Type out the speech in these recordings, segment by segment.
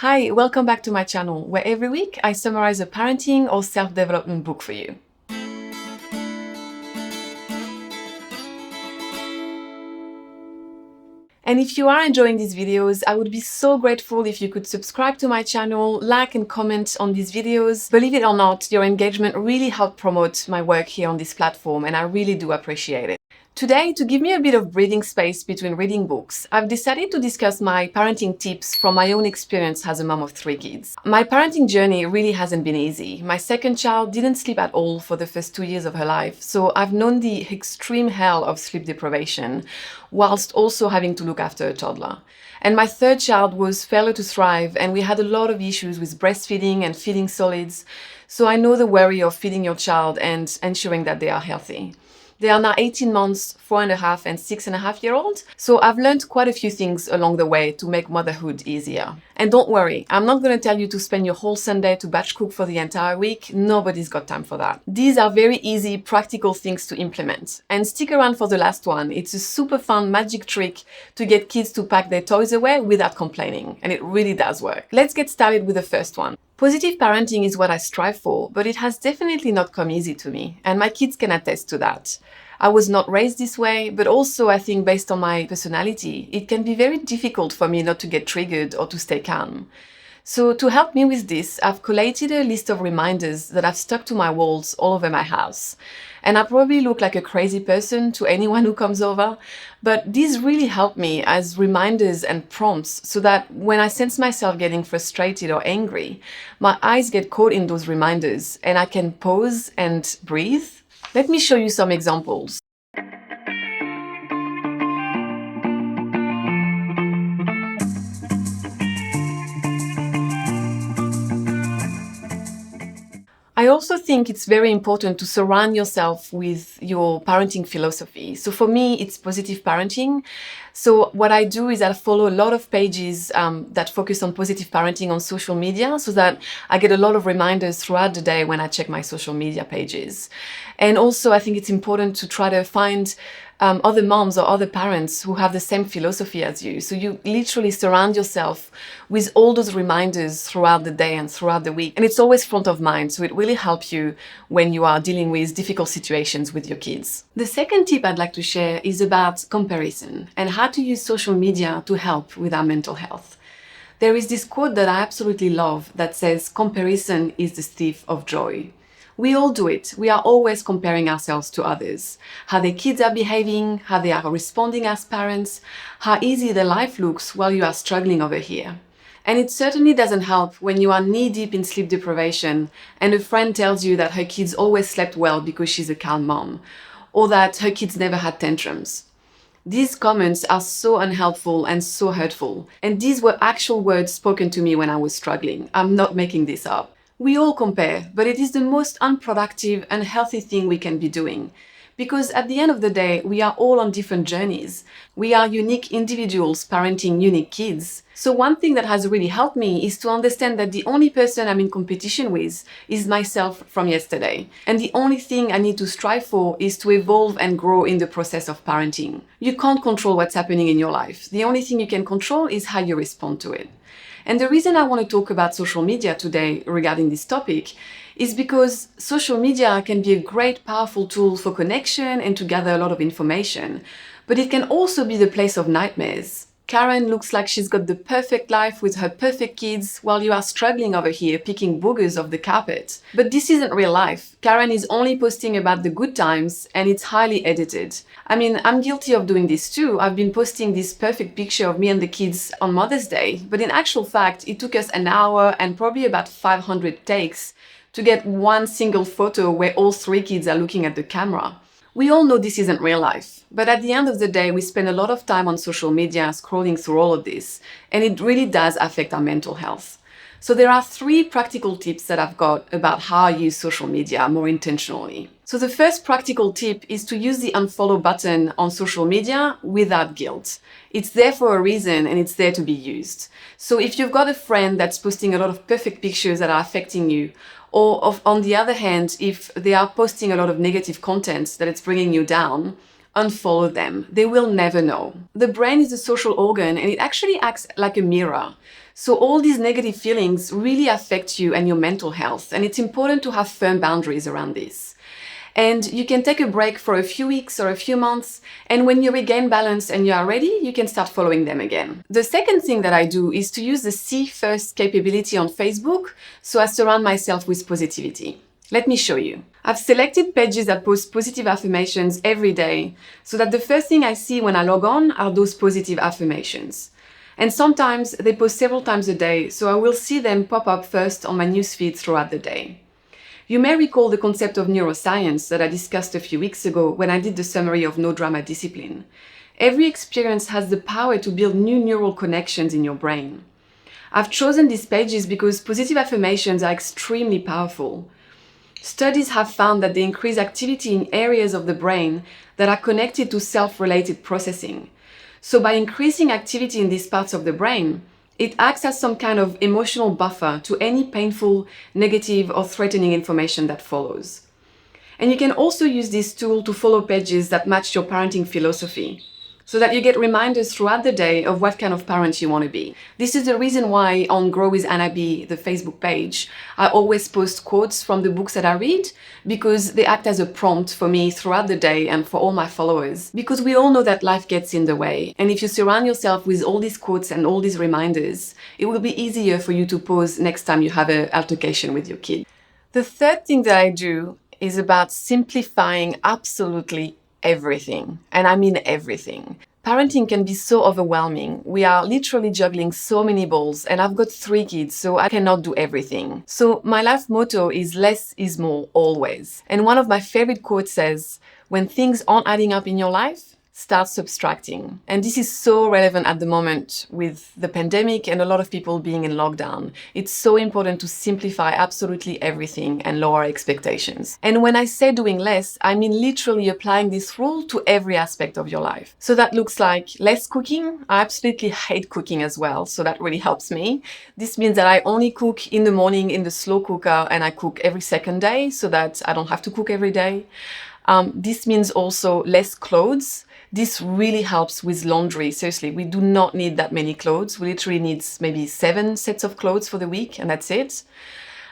Hi, welcome back to my channel, where every week I summarize a parenting or self-development book for you. And if you are enjoying these videos, I would be so grateful if you could subscribe to my channel, like and comment on these videos. Believe it or not, your engagement really helped promote my work here on this platform, and I really do appreciate it. Today, to give me a bit of breathing space between reading books, I've decided to discuss my parenting tips from my own experience as a mom of 3 kids. My parenting journey really hasn't been easy. My second child didn't sleep at all for the first 2 years of her life, so I've known the extreme hell of sleep deprivation, whilst also having to look after a toddler. And my third child was failure to thrive, and we had a lot of issues with breastfeeding and feeding solids, so I know the worry of feeding your child and ensuring that they are healthy. They are now 18 months, 4.5 and 6.5-year-old. So I've learned quite a few things along the way to make motherhood easier. And don't worry, I'm not going to tell you to spend your whole Sunday to batch cook for the entire week. Nobody's got time for that. These are very easy, practical things to implement. And stick around for the last one. It's a super fun magic trick to get kids to pack their toys away without complaining. And it really does work. Let's get started with the first one. Positive parenting is what I strive for, but it has definitely not come easy to me, and my kids can attest to that. I was not raised this way, but also I think based on my personality, it can be very difficult for me not to get triggered or to stay calm. So to help me with this, I've collated a list of reminders that I've stuck to my walls all over my house. And I probably look like a crazy person to anyone who comes over, but these really help me as reminders and prompts so that when I sense myself getting frustrated or angry, my eyes get caught in those reminders and I can pause and breathe. Let me show you some examples. I also think it's very important to surround yourself with your parenting philosophy. So for me, it's positive parenting. So what I do is I follow a lot of pages that focus on positive parenting on social media so that I get a lot of reminders throughout the day when I check my social media pages. And also I think it's important to try to find other moms or other parents who have the same philosophy as you. So you literally surround yourself with all those reminders throughout the day and throughout the week. And it's always front of mind, so it really helps you when you are dealing with difficult situations with your kids. The second tip I'd like to share is about comparison and how to use social media to help with our mental health. There is this quote that I absolutely love that says, "Comparison is the thief of joy." We all do it. We are always comparing ourselves to others. How their kids are behaving, how they are responding as parents, how easy their life looks while you are struggling over here. And it certainly doesn't help when you are knee-deep in sleep deprivation and a friend tells you that her kids always slept well because she's a calm mom, or that her kids never had tantrums. These comments are so unhelpful and so hurtful. And these were actual words spoken to me when I was struggling. I'm not making this up. We all compare, but it is the most unproductive, unhealthy thing we can be doing. Because at the end of the day, we are all on different journeys. We are unique individuals parenting unique kids. So one thing that has really helped me is to understand that the only person I'm in competition with is myself from yesterday. And the only thing I need to strive for is to evolve and grow in the process of parenting. You can't control what's happening in your life. The only thing you can control is how you respond to it. And the reason I want to talk about social media today regarding this topic is because social media can be a great, powerful tool for connection and to gather a lot of information, but it can also be the place of nightmares. Karen looks like she's got the perfect life with her perfect kids while you are struggling over here picking boogers off the carpet. But this isn't real life. Karen is only posting about the good times and it's highly edited. I mean, I'm guilty of doing this too. I've been posting this perfect picture of me and the kids on Mother's Day, but in actual fact, it took us an hour and probably about 500 takes to get one single photo where all 3 kids are looking at the camera. We all know this isn't real life, but at the end of the day, we spend a lot of time on social media scrolling through all of this, and it really does affect our mental health. So there are 3 practical tips that I've got about how I use social media more intentionally. So the first practical tip is to use the unfollow button on social media without guilt. It's there for a reason and it's there to be used. So if you've got a friend that's posting a lot of perfect pictures that are affecting you, or on the other hand, if they are posting a lot of negative content that it's bringing you down, unfollow them. They will never know. The brain is a social organ and it actually acts like a mirror. So all these negative feelings really affect you and your mental health, and it's important to have firm boundaries around this. And you can take a break for a few weeks or a few months, and when you regain balance and you are ready, you can start following them again. The second thing that I do is to use the See First capability on Facebook, so I surround myself with positivity. Let me show you. I've selected pages that post positive affirmations every day, so that the first thing I see when I log on are those positive affirmations. And sometimes they post several times a day, so I will see them pop up first on my newsfeed throughout the day. You may recall the concept of neuroscience that I discussed a few weeks ago when I did the summary of no drama discipline. Every experience has the power to build new neural connections in your brain. I've chosen these pages because positive affirmations are extremely powerful. Studies have found that they increase activity in areas of the brain that are connected to self-related processing. So by increasing activity in these parts of the brain, it acts as some kind of emotional buffer to any painful, negative, or threatening information that follows. And you can also use this tool to follow pages that match your parenting philosophy, so that you get reminders throughout the day of what kind of parent you want to be. This is the reason why on Grow with Anna B, the Facebook page, I always post quotes from the books that I read, because they act as a prompt for me throughout the day and for all my followers. Because we all know that life gets in the way, and if you surround yourself with all these quotes and all these reminders, it will be easier for you to pause next time you have an altercation with your kid. The third thing that I do is about simplifying absolutely everything. And I mean everything. Parenting can be so overwhelming. We are literally juggling so many balls, and I've got 3 kids, so I cannot do everything. So my life motto is less is more always. And one of my favorite quotes says, when things aren't adding up in your life, start subtracting. And this is so relevant at the moment with the pandemic and a lot of people being in lockdown. It's so important to simplify absolutely everything and lower expectations. And when I say doing less, I mean literally applying this rule to every aspect of your life. So that looks like less cooking. I absolutely hate cooking as well, so that really helps me. This means that I only cook in the morning in the slow cooker, and I cook every second day so that I don't have to cook every day. This means also less clothes. This really helps with laundry. Seriously, we do not need that many clothes. We literally need maybe 7 sets of clothes for the week, and that's it.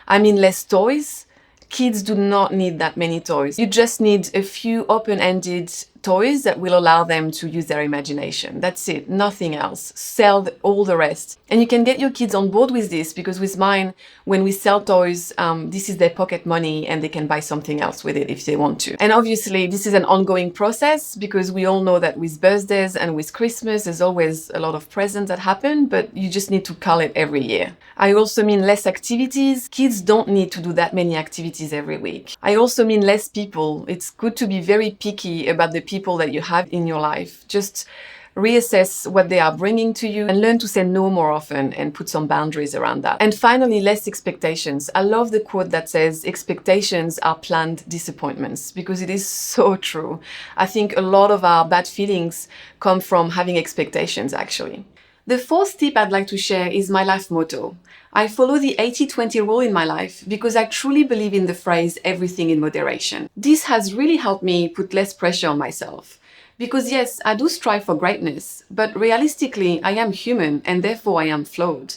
I mean, less toys. Kids do not need that many toys. You just need a few open-ended toys that will allow them to use their imagination. That's it, nothing else. Sell all the rest. And you can get your kids on board with this, because with mine, when we sell toys, this is their pocket money and they can buy something else with it if they want to. And obviously, this is an ongoing process, because we all know that with birthdays and with Christmas, there's always a lot of presents that happen, but you just need to cull it every year. I also mean less activities. Kids don't need to do that many activities every week. I also mean less people. It's good to be very picky about the people that you have in your life. Just reassess what they are bringing to you and learn to say no more often and put some boundaries around that. And finally, less expectations. I love the quote that says expectations are planned disappointments, because it is so true. I think a lot of our bad feelings come from having expectations, actually. The fourth tip I'd like to share is my life motto. I follow the 80-20 rule in my life because I truly believe in the phrase everything in moderation. This has really helped me put less pressure on myself. Because yes, I do strive for greatness, but realistically, I am human and therefore I am flawed.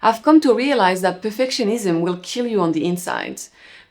I've come to realize that perfectionism will kill you on the inside.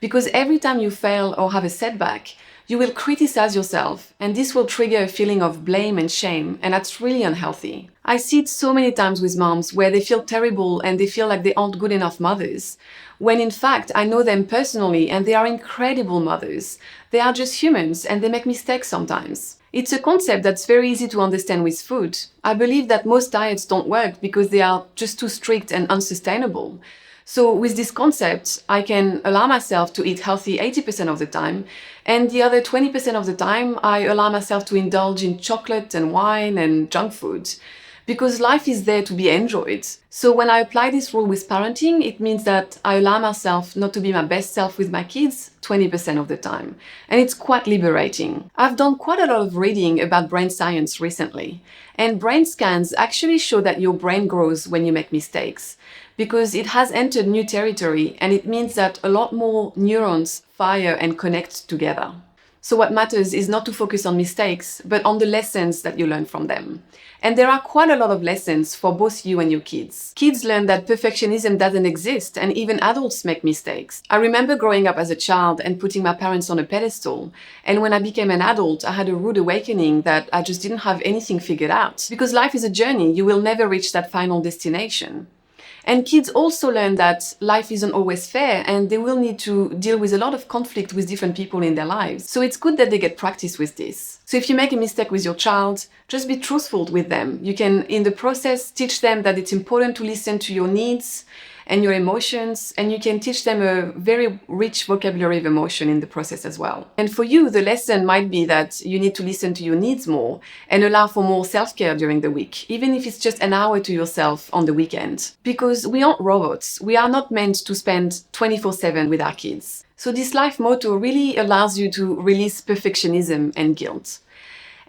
Because every time you fail or have a setback, you will criticize yourself, and this will trigger a feeling of blame and shame, and that's really unhealthy. I see it so many times with moms where they feel terrible and they feel like they aren't good enough mothers, when in fact I know them personally and they are incredible mothers. They are just humans and they make mistakes sometimes. It's a concept that's very easy to understand with food. I believe that most diets don't work because they are just too strict and unsustainable. So with this concept, I can allow myself to eat healthy 80% of the time, and the other 20% of the time, I allow myself to indulge in chocolate and wine and junk food, because life is there to be enjoyed. So when I apply this rule with parenting, it means that I allow myself not to be my best self with my kids 20% of the time. And it's quite liberating. I've done quite a lot of reading about brain science recently, and brain scans actually show that your brain grows when you make mistakes, because it has entered new territory, and it means that a lot more neurons fire and connect together. So what matters is not to focus on mistakes, but on the lessons that you learn from them. And there are quite a lot of lessons for both you and your kids. Kids learn that perfectionism doesn't exist, and even adults make mistakes. I remember growing up as a child and putting my parents on a pedestal. And when I became an adult, I had a rude awakening that I just didn't have anything figured out. Because life is a journey, you will never reach that final destination. And kids also learn that life isn't always fair and they will need to deal with a lot of conflict with different people in their lives. So it's good that they get practice with this. So if you make a mistake with your child, just be truthful with them. You can, in the process, teach them that it's important to listen to your needs and your emotions, and you can teach them a very rich vocabulary of emotion in the process as well. And for you, the lesson might be that you need to listen to your needs more and allow for more self-care during the week, even if it's just an hour to yourself on the weekend. Because we aren't robots. We are not meant to spend 24/7 with our kids. So this life motto really allows you to release perfectionism and guilt.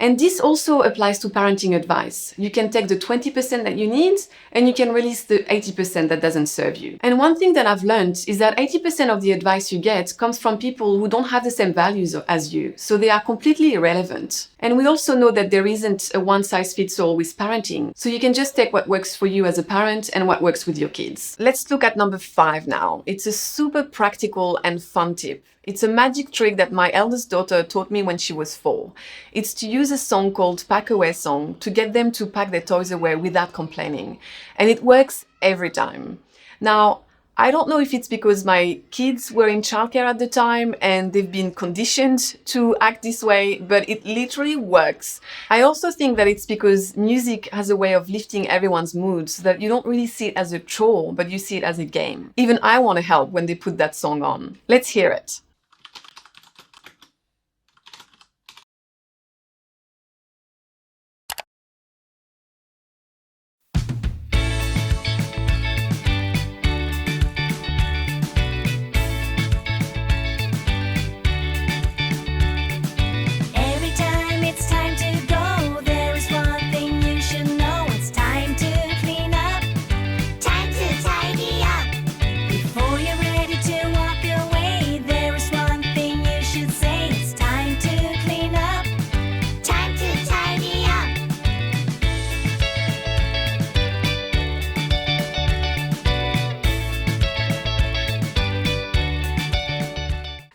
And this also applies to parenting advice. You can take the 20% that you need and you can release the 80% that doesn't serve you. And one thing that I've learned is that 80% of the advice you get comes from people who don't have the same values as you, so they are completely irrelevant. And we also know that there isn't a one-size-fits-all with parenting, so you can just take what works for you as a parent and what works with your kids. Let's look at number 5 now. It's a super practical and fun tip. It's a magic trick that my eldest daughter taught me when she was 4. It's to use a song called Pack Away Song to get them to pack their toys away without complaining. And it works every time. Now, I don't know if it's because my kids were in childcare at the time and they've been conditioned to act this way, but it literally works. I also think that it's because music has a way of lifting everyone's mood so that you don't really see it as a chore, but you see it as a game. Even I want to help when they put that song on. Let's hear it.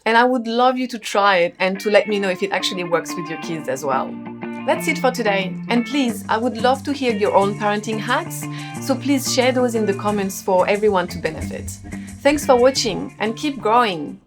And I would love you to try it and to let me know if it actually works with your kids as well. That's it for today. And please, I would love to hear your own parenting hacks, so please share those in the comments for everyone to benefit. Thanks for watching and keep growing.